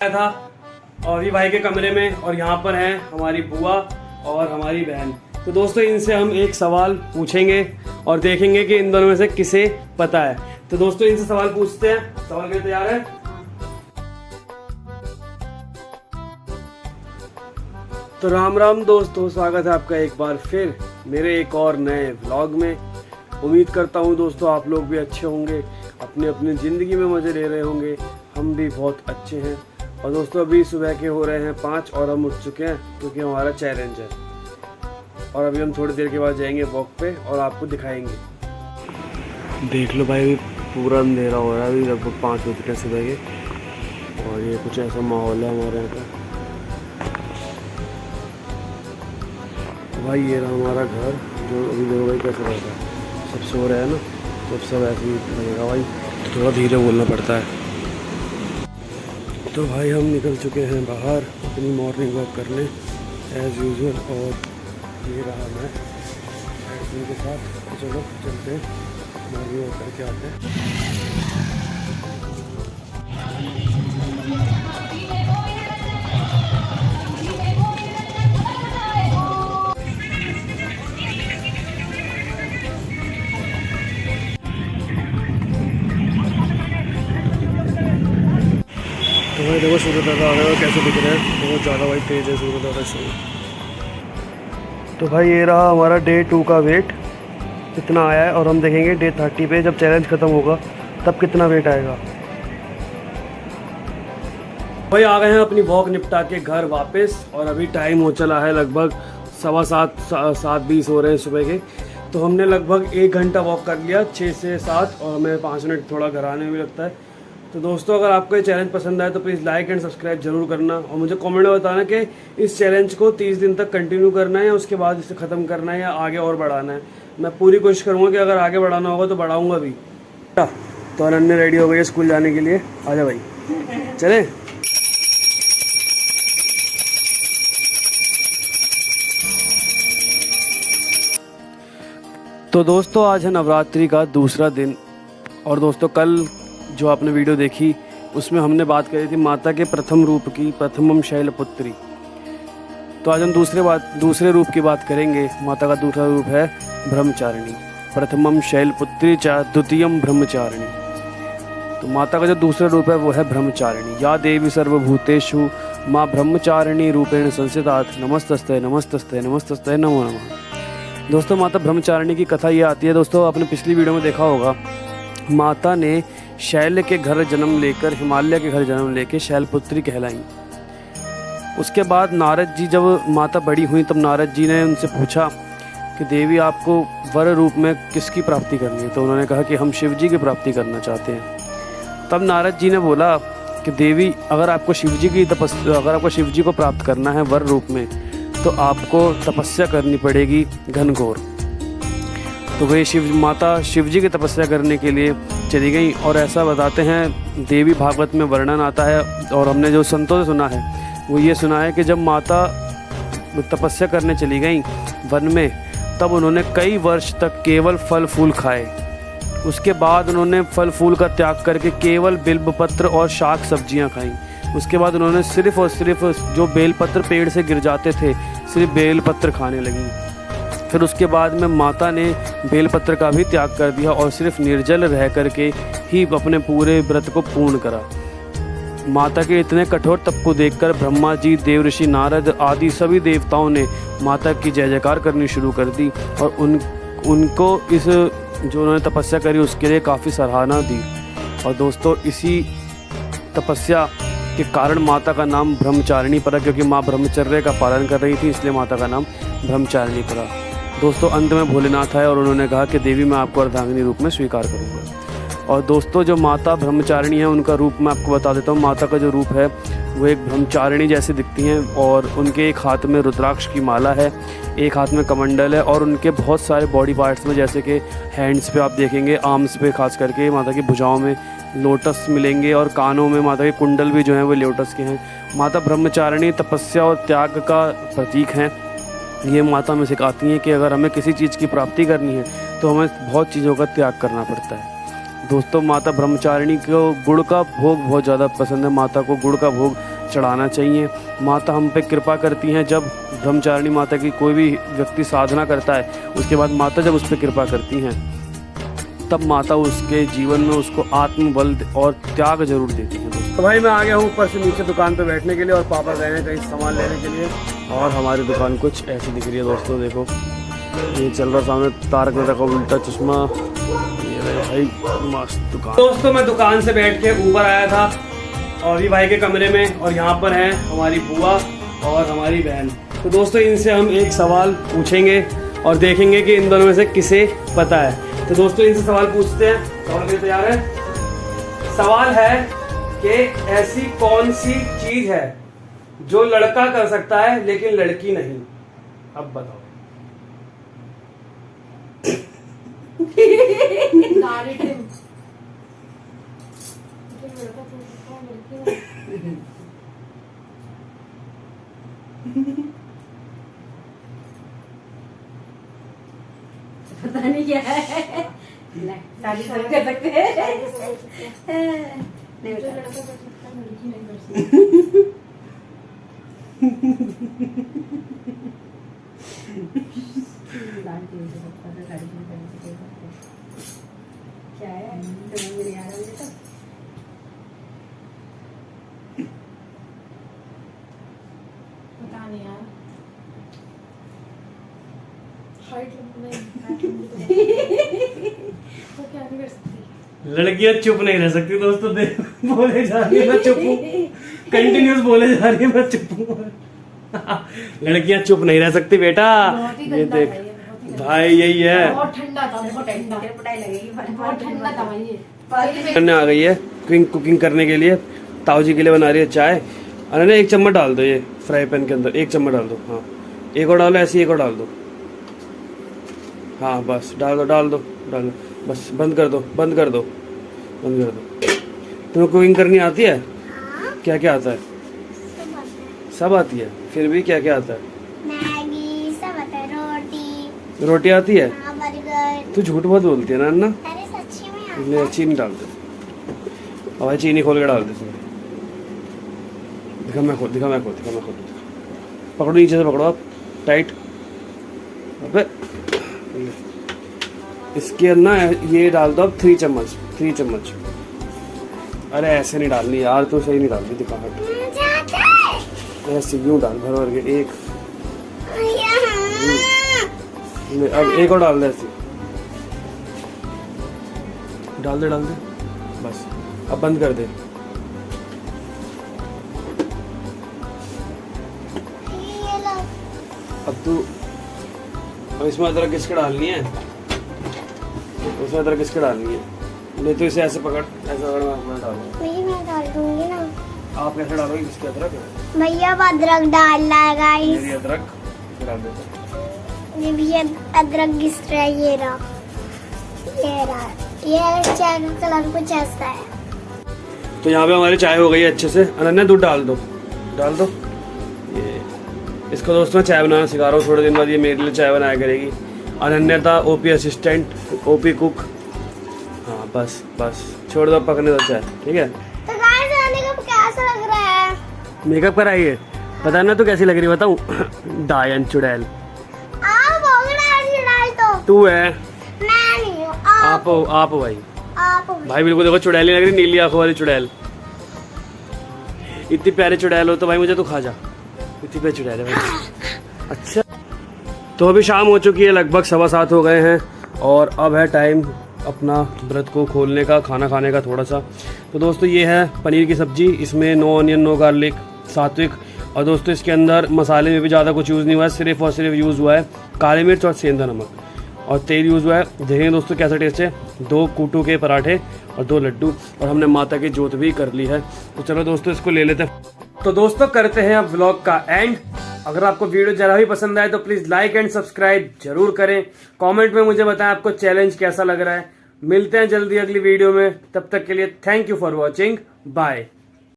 आया था और ये भाई के कमरे में, और यहाँ पर हैं हमारी बुआ और हमारी बहन। तो दोस्तों इनसे हम एक सवाल पूछेंगे और देखेंगे कि इन दोनों में से किसे पता है। तो दोस्तों इनसे सवाल पूछते हैं। सवाल के लिए तैयार है? तो राम राम दोस्तों, स्वागत है आपका एक बार फिर मेरे एक और नए व्लॉग में। उम्मीद करता हूँ दोस्तों आप लोग भी अच्छे होंगे, अपनी अपनी ज़िंदगी में मज़े ले रहे होंगे। हम भी बहुत अच्छे हैं। और दोस्तों अभी सुबह के हो रहे हैं 5 और हम उठ चुके हैं क्योंकि हमारा चैलेंज है। और अभी हम थोड़ी देर के बाद जाएंगे वॉक पे और आपको दिखाएंगे। देख लो भाई, अभी पूरा अंधेरा हो रहा है। अभी लगभग 5 बज रहे सुबह के और ये कुछ ऐसा माहौल है हमारे यहाँ का। भाई ये रहा हमारा घर, जो अभी देखो भाई कैसा रहता है। सब सो रहे हैं ना, तो सब ऐसे ही लगेगा भाई, तो थोड़ा धीरे बोलना पड़ता है। तो भाई हम निकल चुके हैं बाहर अपनी मॉर्निंग वॉक करने एज़ यूजुअल। और ये रहा मैं के साथ। तो चलो चलते हैं, मॉर्निंग वॉक करके आते हैं। तो भाई देखो सूर्य दादा आ रहे हो कैसे दिख रहे हैं, बहुत ज़्यादा भाई तेज़ है सूर्य दादा से। तो भाई ये रहा हमारा डे 2 का वेट, इतना आया है। और हम देखेंगे डे 30 पे जब चैलेंज ख़त्म होगा तब कितना वेट आएगा। भाई आ गए हैं अपनी वॉक निपटा के घर वापस, और अभी टाइम हो चला है लगभग 7:15 हो रहे हैं सुबह के। तो हमने लगभग 1 घंटा वॉक कर लिया, 6 से 7, और हमें 5 मिनट थोड़ा घर आने में भी लगता है। तो दोस्तों अगर आपको ये चैलेंज पसंद आए तो प्लीज़ लाइक एंड सब्सक्राइब जरूर करना, और मुझे कमेंट में बताना कि इस चैलेंज को 30 दिन तक कंटिन्यू करना है या उसके बाद इसे ख़त्म करना है या आगे और बढ़ाना है। मैं पूरी कोशिश करूँगा कि अगर आगे बढ़ाना होगा तो बढ़ाऊँगा भी। तो अनन्या रेडी हो गई है स्कूल जाने के लिए। आजा भाई चले। तो दोस्तों आज है नवरात्रि का दूसरा दिन, और दोस्तों कल जो आपने वीडियो देखी उसमें हमने बात करी थी माता के प्रथम रूप की, प्रथमम शैलपुत्री। तो आज हम दूसरे रूप की बात करेंगे। माता का दूसरा रूप है ब्रह्मचारिणी। प्रथमम शैलपुत्री च द्वितीयम ब्रह्मचारिणी। तो माता का जो दूसरा रूप है वो है ब्रह्मचारिणी। या देवी सर्वभूतेषु माँ ब्रह्मचारिणी रूपेण संस्थितात् नमस्तस्ते नमस्तस्ते नमस्तस्ते नमो नमः। दोस्तों माता ब्रह्मचारिणी की कथा ये आती है। दोस्तों आपने पिछली वीडियो में देखा होगा, माता ने शैल के घर जन्म लेकर, हिमालय के घर जन्म लेकर शैलपुत्री कहलाई। उसके बाद नारद जी, जब माता बड़ी हुई तब नारद जी ने उनसे पूछा कि देवी आपको वर रूप में किसकी प्राप्ति करनी है। तो उन्होंने कहा कि हम शिव जी की प्राप्ति करना चाहते हैं। तब नारद जी ने बोला कि देवी अगर आपको शिव जी को प्राप्त करना है वर रूप में तो आपको तपस्या करनी पड़ेगी घनघोर। तो वे माता शिव जी की तपस्या करने के लिए चली गई। और ऐसा बताते हैं, देवी भागवत में वर्णन आता है और हमने जो संतों से सुना है वो ये सुना है कि जब माता तपस्या करने चली गई वन में, तब उन्होंने कई वर्ष तक केवल फल फूल खाए। उसके बाद उन्होंने फल फूल का त्याग करके केवल बिल्वपत्र और शाक सब्जियां खाईं। उसके बाद उन्होंने सिर्फ और सिर्फ जो बेलपत्र पेड़ से गिर जाते थे, सिर्फ बेलपत्र खाने लगी। फिर उसके बाद में माता ने बेलपत्र का भी त्याग कर दिया और सिर्फ निर्जल रह करके ही अपने पूरे व्रत को पूर्ण करा। माता के इतने कठोर तप को देखकर ब्रह्मा जी, देवऋषि नारद आदि सभी देवताओं ने माता की जय जयकार करनी शुरू कर दी और उनको इस जो उन्होंने तपस्या करी उसके लिए काफ़ी सराहना दी। और दोस्तों इसी तपस्या के कारण माता का नाम ब्रह्मचारिणी पड़ा, क्योंकि माँ ब्रह्मचर्य का पालन कर रही थी, इसलिए माता का नाम ब्रह्मचारिणी पड़ा। दोस्तों अंत में भोलेनाथ आए और उन्होंने कहा कि देवी मैं आपको अर्धांगिनी रूप में स्वीकार करूंगा। और दोस्तों जो माता ब्रह्मचारिणी है उनका रूप मैं आपको बता देता हूँ। माता का जो रूप है वो एक ब्रह्मचारिणी जैसी दिखती हैं, और उनके एक हाथ में रुद्राक्ष की माला है, एक हाथ में कमंडल है, और उनके बहुत सारे बॉडी पार्ट्स में, जैसे कि हैंड्स पे आप देखेंगे, आर्म्स पे खास करके माता की भुजाओं में लोटस मिलेंगे, और कानों में माता के कुंडल भी जो हैं वो लोटस के हैं। माता ब्रह्मचारिणी तपस्या और त्याग का प्रतीक हैं। ये माता हमें सिखाती हैं कि अगर हमें किसी चीज़ की प्राप्ति करनी है तो हमें बहुत चीज़ों का त्याग करना पड़ता है। दोस्तों माता ब्रह्मचारिणी को गुड़ का भोग बहुत ज़्यादा पसंद है। माता को गुड़ का भोग चढ़ाना चाहिए। माता हम पे कृपा करती हैं। जब ब्रह्मचारिणी माता की कोई भी व्यक्ति साधना करता है, उसके बाद माता जब उस पर कृपा करती हैं, तब माता उसके जीवन में उसको आत्मबल और त्याग जरूर देती है। तो भाई मैं आ गया हूँ ऊपर से नीचे दुकान पे बैठने के लिए, और पापा गए हैं कहीं सामान लेने के लिए। और हमारी दुकान कुछ ऐसी दिख रही है दोस्तों, देखो ये चल रहा सामने तारक मेहता का उल्टा चश्मा। ये भाई मस्त दुकान। दोस्तों मैं दुकान से बैठ के ऊपर आया था और ये भाई के कमरे में, और यहाँ पर है हमारी बुआ और हमारी बहन। तो दोस्तों इनसे हम एक सवाल पूछेंगे और देखेंगे कि इन दोनों में से किसे पता है। तो दोस्तों इनसे सवाल पूछते हैं। सवाल के लिए तैयार है? सवाल है कि ऐसी कौन सी चीज है जो लड़का कर सकता है लेकिन लड़की नहीं? अब बताओ। पता नहीं क्या है। शादी कर सकते हैं। नहीं लड़का कर सकता है, लड़की नहीं कर सकती। क्या है? मेरे यार पता नहीं यार। तो क्या नहीं कर सकती लड़कियां चुप नहीं रह सकती दोस्तों। बोले जा रही है मैं चुप हूँ, कंटिन्यूस बोले जा रही है मैं चुप हूँ। लड़कियां चुप नहीं रह सकती बेटा। ये देख भाई यही है। बहुत ठंडा था, बहुत ठंडा। पिटाई लगेगी, बहुत ठंडा था भाई ये। करने आ गई है कुकिंग करने के लिए। ताऊ जी के लिए बना रही है चाय। अरे एक चम्मच डाल दो ये फ्राई पैन के अंदर, एक चम्मच डाल दो। हाँ एक और डालो, ऐसे एक और डाल दो। हाँ बस डाल दो डाल दो डाल दो, बस बंद कर दो बंद कर दो बंद कर दो। तुम्हें कुकिंग करनी आती है? क्या क्या आता है? सब आती है। फिर भी क्या क्या आता है? मैगी सब आता है, रोटी रोटी आती है? बर्गर। तू झूठ बहुत बोलती है ना अन्ना। अरे सच्ची में आता इसलिए चीनी डाल दे। और भाई चीनी खोल के डाल दे इसमें। दिखा मैं खोल, दिखा मैं खोल, दिखा मैं खोल। पकड़ो नीचे से पकड़ो आप टाइट। अबे इसके अंदर ये डाल दो अब 3 चम्मच 3 चम्मच। अरे ऐसे नहीं डालनी यार, तो सही नहीं डालनी। दिखा ऐसे यूँ डाल भर भर के। एक अब एक और डाल दे ऐसे। डाल दे बस। अब बंद कर दे। अब तू अब इसमें अदरक किसके डालनी है? उसमें अदरक किसके डालनी है? नहीं तो इसे ऐसे पकड़, ऐसे पकड़ मैं डालूंगा। मैं डाल दूंगी ना। आप कैसे डालोगे? किसके अदरक? भैया अब अदरक डालना है गाइस। मेरी अदरक डाल देते। ये भी अदरक घिस रहा है। ये रहा ये चाय का कलर कुछ ऐसा है। तो यहाँ पे हमारी चाय हो गई है अच्छे से। अनन्या दूध डाल दो ये। इसको दोस्तों मैं चाय बनाना सिखा रहा हूँ। थोड़े दिन बाद ये मेरे लिए चाय बनाया करेगी। अनन्या था ओपी असिस्टेंट, ओपी कुक। हाँ बस बस छोड़ दो, पकने दो चाय, ठीक है। तो गाइस मेकअप कैसा लग रहा है? मेकअप कराई है, पता ना तू कैसी लग रही है बताऊँ? डायन चुड़ैल। आप हो गए तो तू है? मैं नहीं हूँ। आप हो भाई। आप हो। भाई बिल्कुल देखो चुड़ैल नहीं लग रही, नीली आंखों वाली चुड़ैल। इतनी प्यारी चुड़ैल हो तो भाई मुझे तो खा जा। इतनी प्यारी चुड़ैल है भाई। अच्छा तो अभी शाम हो चुकी है, लगभग 7:15 हो गए हैं और अब है टाइम अपना व्रत को खोलने का, खाना खाने का थोड़ा सा। तो दोस्तों ये है पनीर की सब्ज़ी। इसमें नो ऑनियन नो गार्लिक, सात्विक। और दोस्तों इसके अंदर मसाले में भी ज़्यादा कुछ यूज़ नहीं हुआ है, सिर्फ और सिर्फ यूज़ हुआ है काली मिर्च और सेंधा नमक, और तेल यूज़ हुआ है। देखेंगे दोस्तों कैसा टेस्ट है। 2 कूटू के पराठे और 2 लड्डू, और हमने माता की जोत भी कर ली है। तो चलो दोस्तों इसको ले लेते हैं। तो दोस्तों करते हैं अब व्लॉग का एंड। अगर आपको वीडियो जरा भी पसंद आए तो प्लीज़ लाइक एंड सब्सक्राइब जरूर करें। कमेंट में मुझे बताएं आपको चैलेंज कैसा लग रहा है। मिलते हैं जल्दी अगली वीडियो में, तब तक के लिए thank you for watching, bye.